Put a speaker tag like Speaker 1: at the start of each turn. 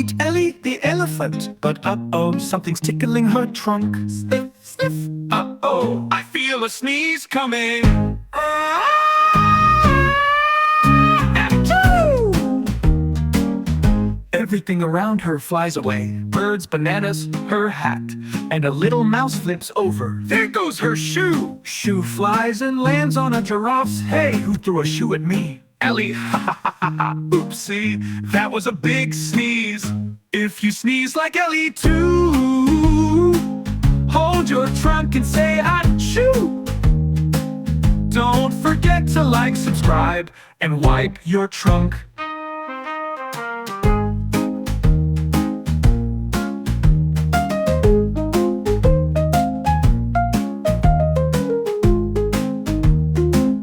Speaker 1: meet Ellie the Elephant. But uh-oh, something's tickling her trunk. Sniff, sniff. Uh-oh, I feel a sneeze coming. Achoo! Everything around her flies away. Birds, bananas, her hat. And a little mouse flips over. There goes her shoe. Shoe flies and lands on a giraffe's. Hey, who threw a shoe at me? Ellie, ha ha ha ha ha. Oopsie, that was a big sneeze. If you sneeze like Ellie too, hold your trunk and say achoo. Don't forget to like, subscribe, and wipe your trunk.